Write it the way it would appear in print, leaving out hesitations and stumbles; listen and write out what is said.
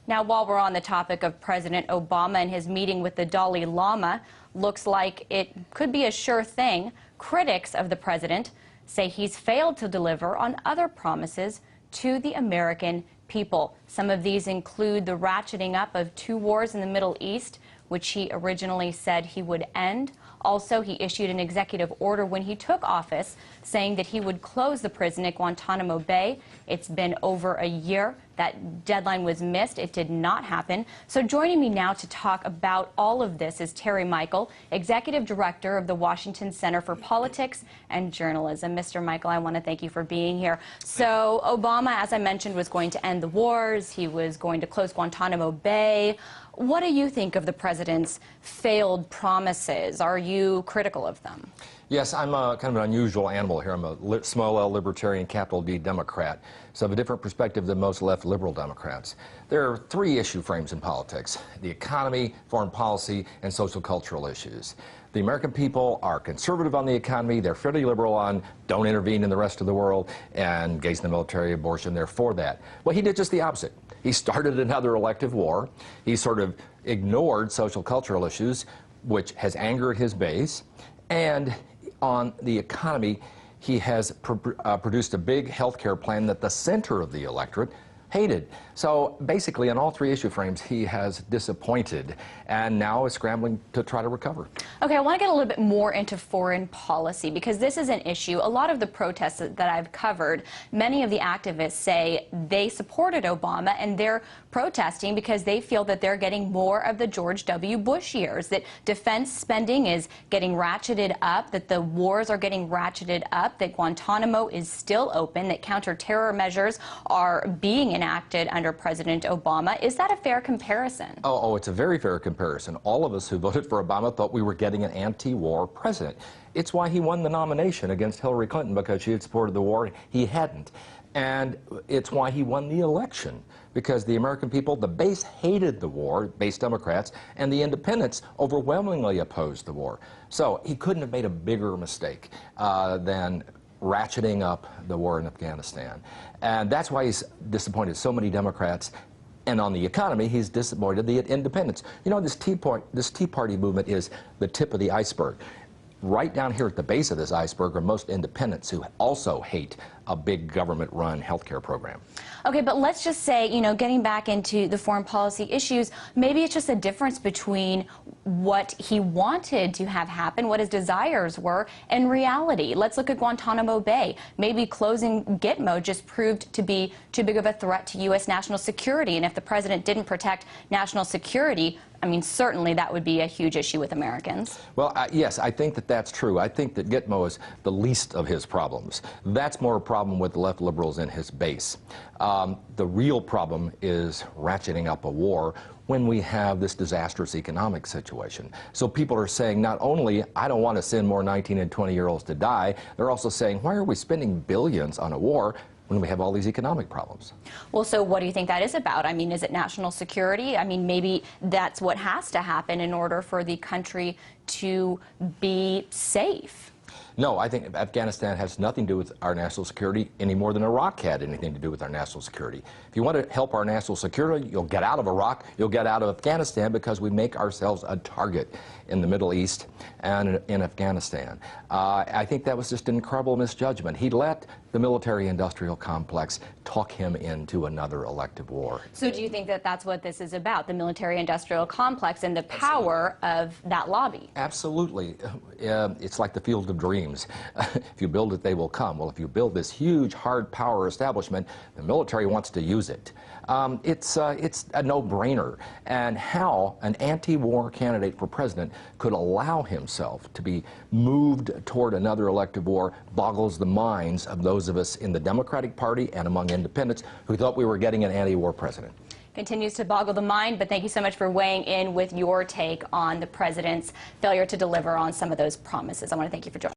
Now, while we're on the topic of President Obama and his meeting with the Dalai Lama, looks like it could be a sure thing. Critics of the president say he's failed to deliver on other promises to the American people. Some of these include the ratcheting up of 2 wars in the Middle East, which he originally said he would end. Also, he issued an executive order when he took office saying that he would close the prison at Guantanamo Bay. It's been over a year. That deadline was missed. It did not happen. So joining me now to talk about all of this is Terry Michael, Executive Director of the Washington Center for Politics and Journalism. Mr. Michael, I want to thank you for being here. So Obama, as I mentioned, was going to end the wars. He was going to close Guantanamo Bay. What do you think of the president's failed promises? Are you critical of them? Yes, I'm kind of an unusual animal here. I'm a small L libertarian, capital D Democrat, so I have a different perspective than most left liberal Democrats. There are 3 issue frames in politics: the economy, foreign policy, and social cultural issues. The American people are conservative on the economy, they're fairly liberal on don't intervene in the rest of the world, and gays in the military, abortion, they're for that. Well, he did just the opposite. He started another elective war. He sort of ignored social cultural issues, which has angered his base. And on the economy, he has produced a big health care plan that the center of the electorate hated. So basically, on all 3 issue frames, he has disappointed and now is scrambling to try to recover. Okay, I want to get a little bit more into foreign policy because this is an issue. A lot of the protests that I've covered, many of the activists say they supported Obama and they're protesting because they feel that they're getting more of the George W. Bush years, that defense spending is getting ratcheted up, that the wars are getting ratcheted up, that Guantanamo is still open, that counter-terror measures are being enacted under President Obama. Is that a fair comparison? Oh, it's a very fair comparison. All of us who voted for Obama thought we were getting an anti-war president. It's why he won the nomination against Hillary Clinton, because she had supported the war. He hadn't. And it's why he won the election, because the American people, the base hated the war, base Democrats, and the independents overwhelmingly opposed the war. So he couldn't have made a bigger mistake than ratcheting up the war in Afghanistan. And that's why he's disappointed so many Democrats. And on the economy, he's disappointed the independents. You know, this Tea Party movement is the tip of the iceberg. Right down here at the base of this iceberg are most independents who also hate a big government-run healthcare program. Okay, but let's just say, you know, getting back into the foreign policy issues, maybe it's just a difference between what he wanted to have happen, what his desires were, and reality. Let's look at Guantanamo Bay. Maybe closing Gitmo just proved to be too big of a threat to U.S. national security, and if the president didn't protect national security, I mean, certainly that would be a huge issue with Americans. Well, yes, I think that that's true. I think that Gitmo is the least of his problems. That's more a problem with the left liberals in his base. The real problem is ratcheting up a war when we have this disastrous economic situation. So people are saying not only, I don't want to send more 19 and 20-year-olds to die, they're also saying, why are we spending billions on a war when we have all these economic problems? Well, so what do you think that is about? I mean, is it national security? I mean, maybe that's what has to happen in order for the country to be safe. No, I think Afghanistan has nothing to do with our national security any more than Iraq had anything to do with our national security. If you want to help our national security, you'll get out of Iraq, you'll get out of Afghanistan, because we make ourselves a target in the Middle East and in Afghanistan. I think that was just an incredible misjudgment. He let the military-industrial complex talk him into another elective war. So do you think that that's what this is about, the military-industrial complex and the power of that lobby? Absolutely. It's like the field of dreams. If you build it, they will come. Well, if you build this huge, hard power establishment, the military wants to use it. It's a no-brainer. And how an anti-war candidate for president could allow himself to be moved toward another elective war boggles the minds of those of us in the Democratic Party and among independents who thought we were getting an anti-war president. Continues to boggle the mind, but thank you so much for weighing in with your take on the president's failure to deliver on some of those promises. I want to thank you for joining.